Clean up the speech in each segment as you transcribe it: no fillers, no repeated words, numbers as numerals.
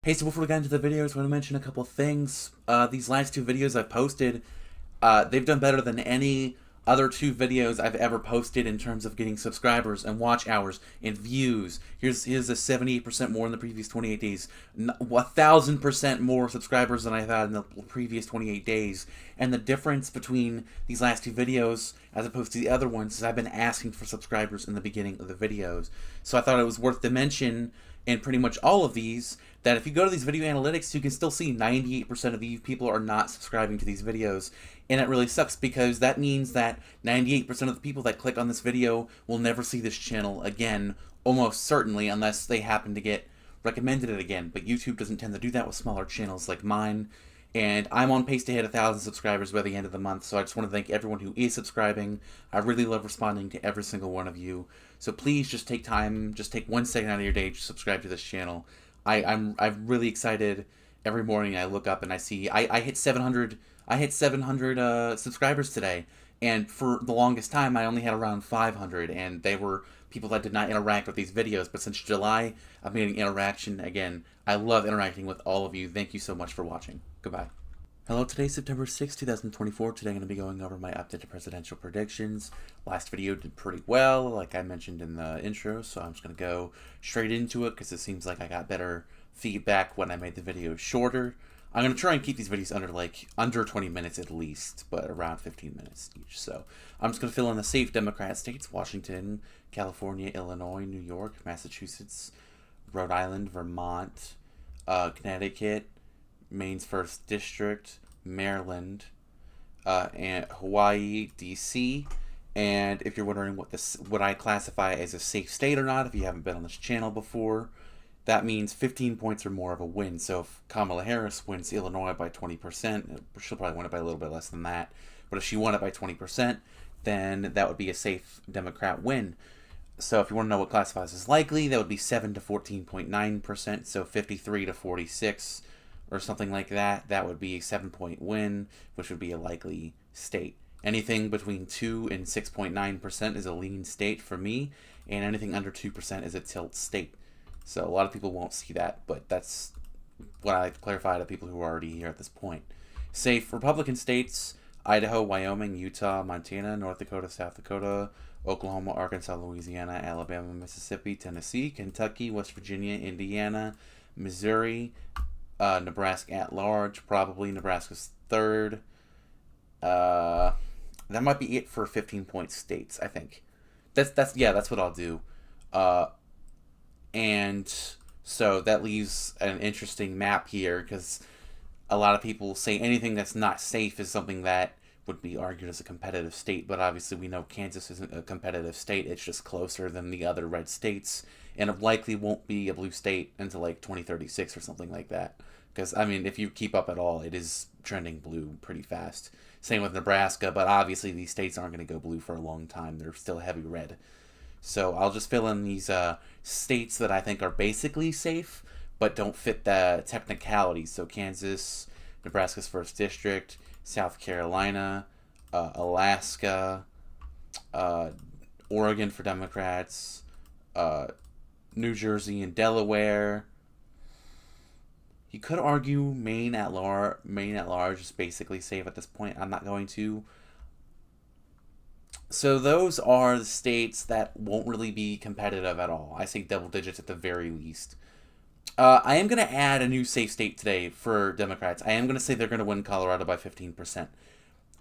Hey, so before we get into the videos, I want to mention a couple things. These last two videos I've posted, they've done better than any other two videos I've ever posted in terms of getting subscribers and watch hours and views. Here's a 78% more in the previous 28 days, 1,000% more subscribers than I've had in the previous 28 days. And the difference between these last two videos as opposed to the other ones is I've been asking for subscribers in the beginning of the videos. So I thought it was worth to mention in pretty much all of these that if you go to these video analytics, you can still see 98% of you people are not subscribing to these videos. And it really sucks because that means that 98% of the people that click on this video will never see this channel again, almost certainly, unless they happen to get recommended it again. But YouTube doesn't tend to do that with smaller channels like mine. And I'm on pace to hit 1,000 subscribers by the end of the month, so I just want to thank everyone who is subscribing. I really love responding to every single one of you. So please just take time, just take 1 second out of your day to subscribe to this channel. I'm really excited every morning. I look up and I see I hit 700 subscribers today, and for the longest time I only had around 500, and they were people that did not interact with these videos. But since July, I've made an interaction again. I love interacting with all of you. Thank you so much for watching. Goodbye. Hello, today's September 6, 2024. Today I'm going to be going over my updated presidential predictions. Last video did pretty well, like I mentioned in the intro, so I'm just going to go straight into it because it seems like I got better feedback when I made the video shorter. I'm going to try and keep these videos under 20 minutes at least, but around 15 minutes each. So I'm just going to fill in the safe Democrat states: Washington, California, Illinois, New York, Massachusetts, Rhode Island, Vermont, Connecticut, Maine's 1st District, Maryland, and Hawaii, D.C. And if you're wondering what I classify as a safe state or not, if you haven't been on this channel before, that means 15 points or more of a win. So if Kamala Harris wins Illinois by 20%, she'll probably win it by a little bit less than that, but if she won it by 20%, then that would be a safe Democrat win. So if you want to know what classifies as likely, that would be 7 to 14.9%, so 53 to 46 or something like that. That would be a 7-point win, which would be a likely state. Anything between 2 and 6.9% is a lean state for me, and anything under 2% is a tilt state. So a lot of people won't see that, but that's what I like to clarify to people who are already here at this point. Safe Republican states: Idaho, Wyoming, Utah, Montana, North Dakota, South Dakota, Oklahoma, Arkansas, Louisiana, Alabama, Mississippi, Tennessee, Kentucky, West Virginia, Indiana, Missouri, Nebraska at large, probably Nebraska's 3rd. That might be it for 15-point states, I think. That's what I'll do. And so that leaves an interesting map here, because a lot of people say anything that's not safe is something that would be argued as a competitive state, but obviously we know Kansas isn't a competitive state. It's just closer than the other red states, and it likely won't be a blue state until like 2036 or something like that. Because, I mean, if you keep up at all, it is trending blue pretty fast. Same with Nebraska, but obviously these states aren't going to go blue for a long time. They're still heavy red. So I'll just fill in these states that I think are basically safe, but don't fit the technicalities. So Kansas, Nebraska's 1st District, South Carolina, Alaska, Oregon for Democrats, New Jersey and Delaware. You could argue Maine at large is basically safe at this point. I'm not going to. So those are the states that won't really be competitive at all. I say double digits at the very least. I am going to add a new safe state today for Democrats. I am going to say they're going to win Colorado by 15%.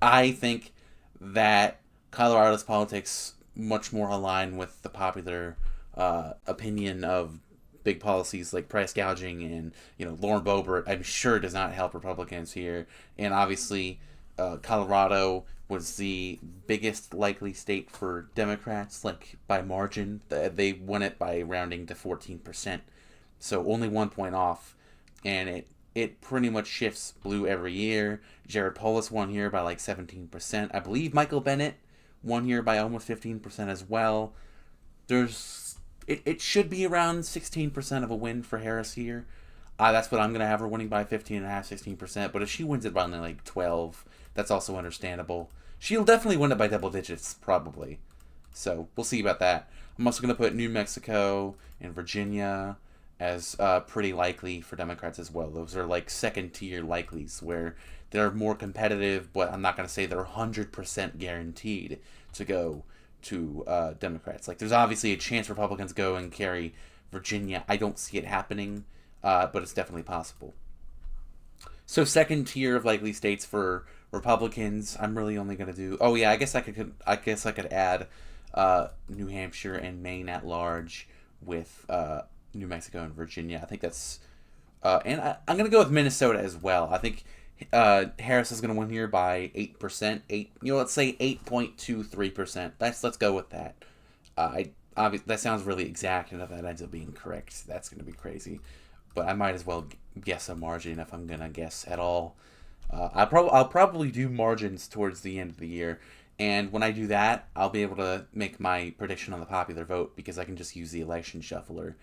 I think that Colorado's politics much more align with the popular opinion of big policies like price gouging, and Lauren Boebert, I'm sure, does not help Republicans here. And obviously Colorado was the biggest likely state for Democrats, like by margin. They won it by rounding to 14%, so only 1 point off, and it pretty much shifts blue every year. Jared Polis won here by like 17%. I believe Michael Bennet won here by almost 15% as well. It should be around 16% of a win for Harris here. That's what I'm going to have her winning by 15.5%, 16%. But if she wins it by only like 12, that's also understandable. She'll definitely win it by double digits, probably. So we'll see about that. I'm also going to put New Mexico and Virginia as pretty likely for Democrats as well. Those are like second tier likelies where they're more competitive, but I'm not going to say they're 100% guaranteed to go to Democrats. Like, there's obviously a chance Republicans go and carry Virginia. I don't see it happening, but it's definitely possible. So second tier of likely states for Republicans, I'm really only going to do. Oh yeah, I guess I could add New Hampshire and Maine at large with New Mexico and Virginia. I think that's and I'm going to go with Minnesota as well. I think Harris is going to win here by 8%. Let's say 8.23%. Let's go with that. That sounds really exact, and if that ends up being correct, that's going to be crazy. But I might as well guess a margin if I'm going to guess at all. I'll probably do margins towards the end of the year, and when I do that, I'll be able to make my prediction on the popular vote because I can just use the election shuffler,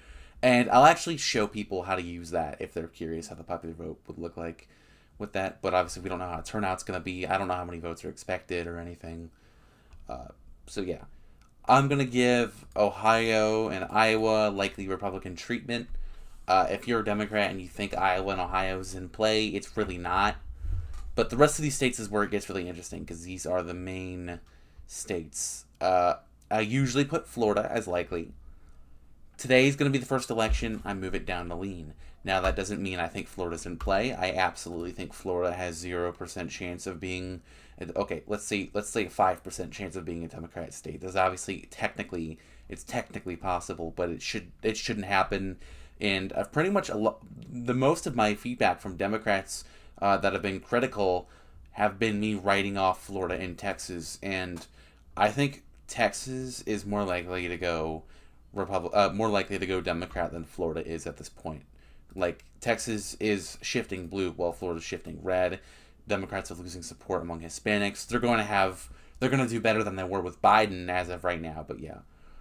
and I'll actually show people how to use that if they're curious how the popular vote would look like with that. But obviously, we don't know how turnout's going to be. I don't know how many votes are expected or anything. So yeah, I'm going to give Ohio and Iowa likely Republican treatment. If you're a Democrat and you think Iowa and Ohio is in play, it's really not. But the rest of these states is where it gets really interesting because these are the main states. I usually put Florida as likely. Today's going to be the first election. I move it down to lean. Now, that doesn't mean I think Florida's in play. I absolutely think Florida has 0% chance of being... Okay, let's say a 5% chance of being a Democrat state. There's obviously it's technically possible, but it shouldn't happen. And pretty much the most of my feedback from Democrats that have been critical have been me writing off Florida and Texas, and I think Texas is more likely to go Democrat than Florida is at this point. Like, Texas is shifting blue while Florida's shifting red. Democrats are losing support among Hispanics. They're going to do better than they were with Biden as of right now. But yeah,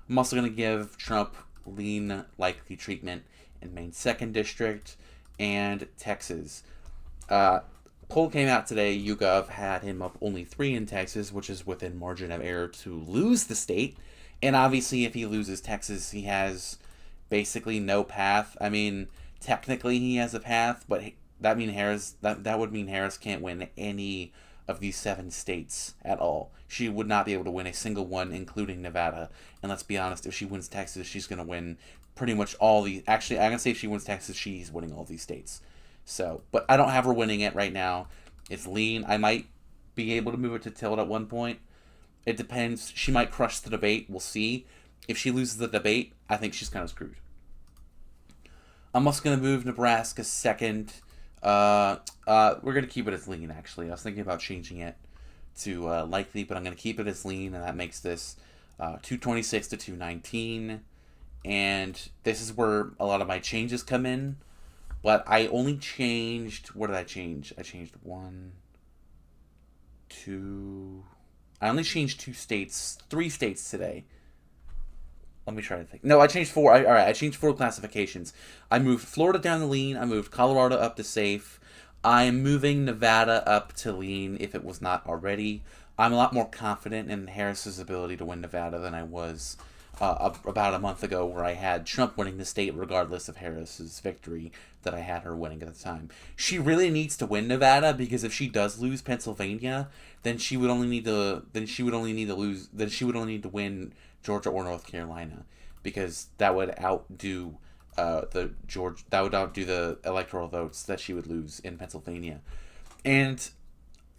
I'm also going to give Trump lean likely treatment in Maine 2nd District and Texas. Poll came out today. YouGov had him up only 3 in Texas, which is within margin of error to lose the state. And obviously, if he loses Texas, he has basically no path. I mean, technically he has a path, but that would mean Harris can't win any of these 7 states at all. She would not be able to win a single one, including Nevada. And let's be honest, if she wins Texas, she's going to win pretty much all the... Actually, I'm going to say if she wins Texas, she's winning all these states. So, but I don't have her winning it right now. It's lean. I might be able to move it to tilt at one point. It depends. She might crush the debate. We'll see. If she loses the debate, I think she's kind of screwed. I'm also going to move Nebraska 2nd. We're going to keep it as lean, actually. I was thinking about changing it to likely, but I'm going to keep it as lean, and that makes this 226 to 219. And this is where a lot of my changes come in. But I only changed... What did I change? I changed 1, 2... I only changed 3 states today. Let me try to think. No, I changed 4. I changed 4 classifications. I moved Florida down to lean. I moved Colorado up to safe. I'm moving Nevada up to lean if it was not already. I'm a lot more confident in Harris's ability to win Nevada than I was about a month ago, where I had Trump winning the state regardless of Harris's victory that I had her winning at the time. She really needs to win Nevada, because if she does lose Pennsylvania, then she would only need to win Georgia or North Carolina, because that would outdo the electoral votes that she would lose in Pennsylvania. And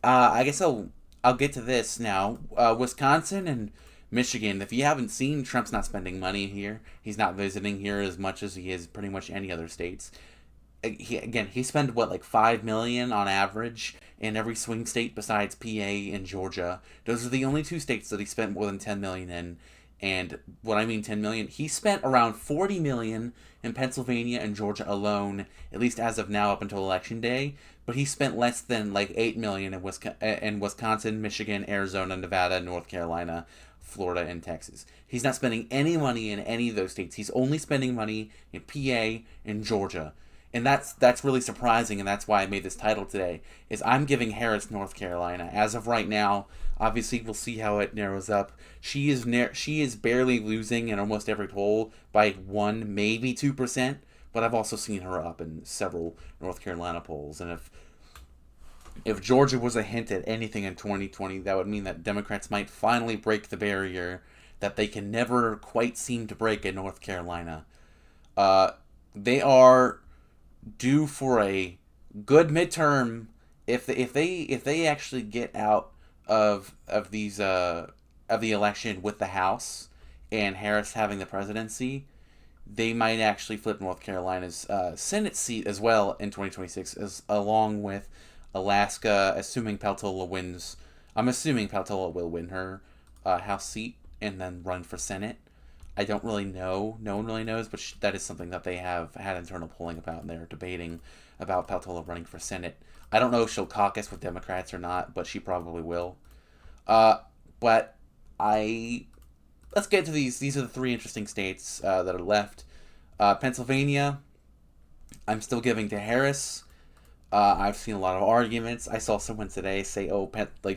I guess I'll get to this now. Wisconsin and Michigan, if you haven't seen, Trump's not spending money here. He's not visiting here as much as he is pretty much any other states. He spent like $5 million on average in every swing state besides PA and Georgia. Those are the only 2 states that he spent more than $10 million in. And what I mean $10 million, he spent around $40 million in Pennsylvania and Georgia alone, at least as of now up until Election Day. But he spent less than like $8 million in Wisconsin, Michigan, Arizona, Nevada, North Carolina, Florida, and Texas. He's not spending any money in any of those states. He's only spending money in PA and Georgia. And that's really surprising, and that's why I made this title today, is I'm giving Harris North Carolina. As of right now, obviously we'll see how it narrows up. She is barely losing in almost every poll by 1, maybe 2%, but I've also seen her up in several North Carolina polls. And if Georgia was a hint at anything in 2020, that would mean that Democrats might finally break the barrier that they can never quite seem to break in North Carolina. They are due for a good midterm if they actually get out of these of the election with the House and Harris having the presidency. They might actually flip North Carolina's Senate seat as well in 2026, along with Alaska, assuming Peltola wins. I'm assuming Peltola will win her House seat and then run for Senate. I don't really know. No one really knows, but that is something that they have had internal polling about, and they're debating about Peltola running for Senate. I don't know if she'll caucus with Democrats or not, but she probably will. But let's get to these. These are the three interesting states that are left. Pennsylvania, I'm still giving to Harris. I've seen a lot of arguments. I saw someone today say, "Oh,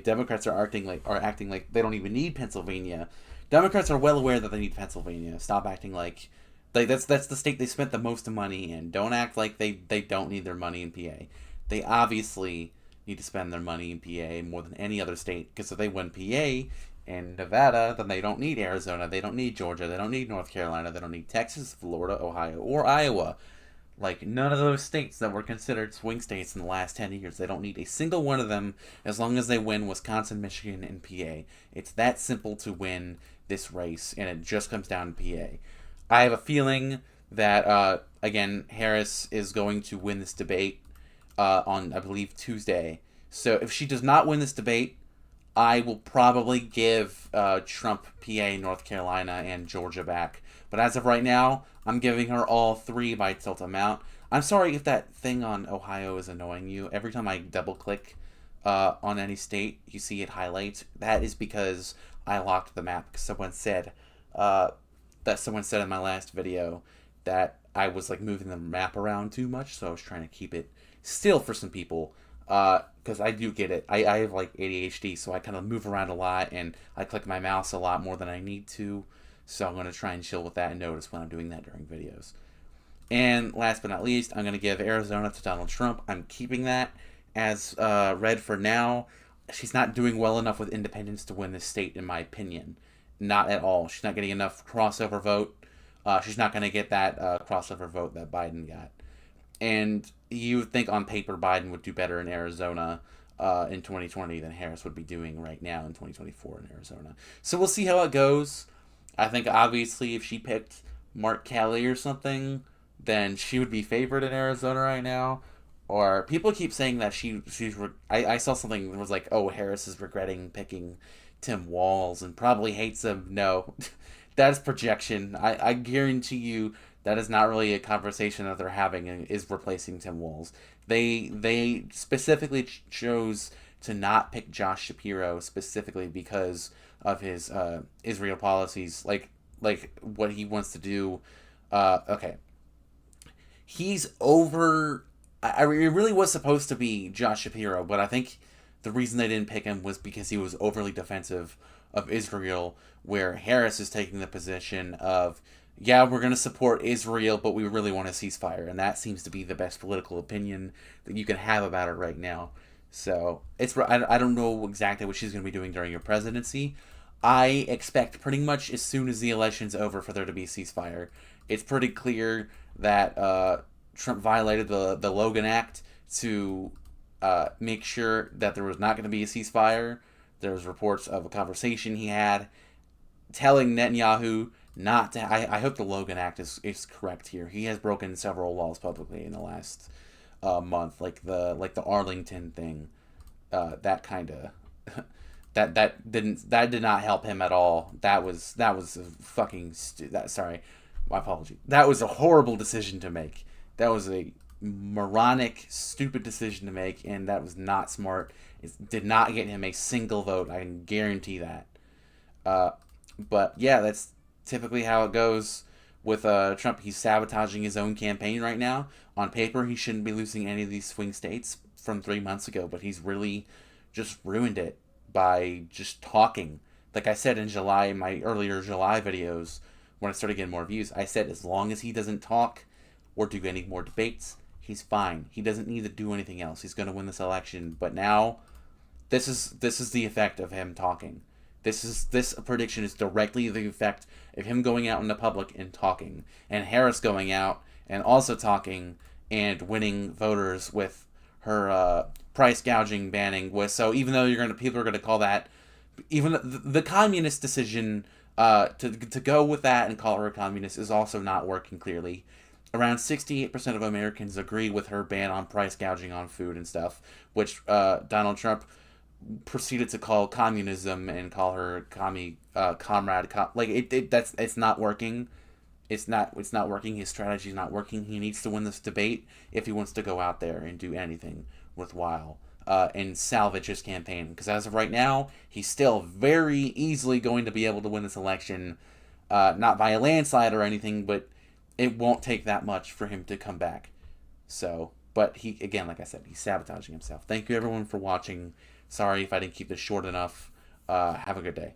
Democrats are acting like they don't even need Pennsylvania." Democrats are well aware that they need Pennsylvania. Stop acting like that's the state they spent the most money in. Don't act like they don't need their money in PA. They obviously need to spend their money in PA more than any other state, because if they win PA and Nevada, then they don't need Arizona, they don't need Georgia, they don't need North Carolina, they don't need Texas, Florida, Ohio, or Iowa. Like, none of those states that were considered swing states in the last 10 years. They don't need a single one of them as long as they win Wisconsin, Michigan, and PA. It's that simple to win this race, and it just comes down to PA. I have a feeling that, again, Harris is going to win this debate on, I believe, Tuesday. So if she does not win this debate, I will probably give Trump PA, North Carolina, and Georgia back. But as of right now, I'm giving her all three by tilt amount. I'm sorry if that thing on Ohio is annoying you. Every time I double click on any state, you see it highlights. That is because I locked the map. Someone said in my last video that I was like moving the map around too much, so I was trying to keep it still for some people. Because I do get it. I have like ADHD, so I kind of move around a lot and I click my mouse a lot more than I need to. So I'm going to try and chill with that and notice when I'm doing that during videos. And last but not least, I'm going to give Arizona to Donald Trump. I'm keeping that as red for now. She's not doing well enough with independents to win this state, in my opinion. Not at all. She's not getting enough crossover vote. She's not going to get that crossover vote that Biden got. And you would think on paper Biden would do better in Arizona in 2020 than Harris would be doing right now in 2024 in Arizona. So we'll see how it goes. I think obviously if she picked Mark Kelly or something, then she would be favored in Arizona right now. Or people keep saying that I saw something that was like, oh, Harris is regretting picking Tim Walz and probably hates him. No, that's projection. I guarantee you that is not really a conversation that they're having, is replacing Tim Walz. They specifically chose to not pick Josh Shapiro specifically because of his Israel policies, like what he wants to do. Okay, he's over. It really was supposed to be Josh Shapiro, but I think the reason they didn't pick him was because he was overly defensive of Israel, where Harris is taking the position of, yeah, we're going to support Israel, but we really want a ceasefire, and that seems to be the best political opinion that you can have about it right now. So I don't know exactly what she's going to be doing during her presidency. I expect pretty much as soon as the election's over for there to be a ceasefire. It's pretty clear that Trump violated the Logan Act to make sure that there was not going to be a ceasefire. There's reports of a conversation he had telling Netanyahu not to. I hope the Logan Act is correct here. He has broken several laws publicly in the last month, like the Arlington thing. That kind of that did not help him at all. That was a fucking sorry, my apology. That was a horrible decision to make. That was a moronic, stupid decision to make, and that was not smart. It did not get him a single vote. I can guarantee that. But yeah, that's typically how it goes with Trump. He's sabotaging his own campaign right now. On paper, he shouldn't be losing any of these swing states from 3 months ago, but he's really just ruined it by just talking. Like I said in July, in my earlier July videos, when I started getting more views, I said as long as he doesn't talk or do any more debates. He's fine. He doesn't need to do anything else. He's going to win this election. But now, this is the effect of him talking. This prediction is directly the effect of him going out in the public and talking, and Harris going out and also talking and winning voters with her price gouging banning. So even though people are gonna call that, even the communist decision to go with that and call her a communist is also not working clearly. Around 68% of Americans agree with her ban on price gouging on food and stuff, which Donald Trump proceeded to call communism and call her comrade. It's not working. It's not working. His strategy is not working. He needs to win this debate if he wants to go out there and do anything worthwhile and salvage his campaign. Because as of right now, he's still very easily going to be able to win this election, not by a landslide or anything, but it won't take that much for him to come back. So, but he, again, like I said, he's sabotaging himself. Thank you everyone for watching. Sorry if I didn't keep this short enough. Have a good day.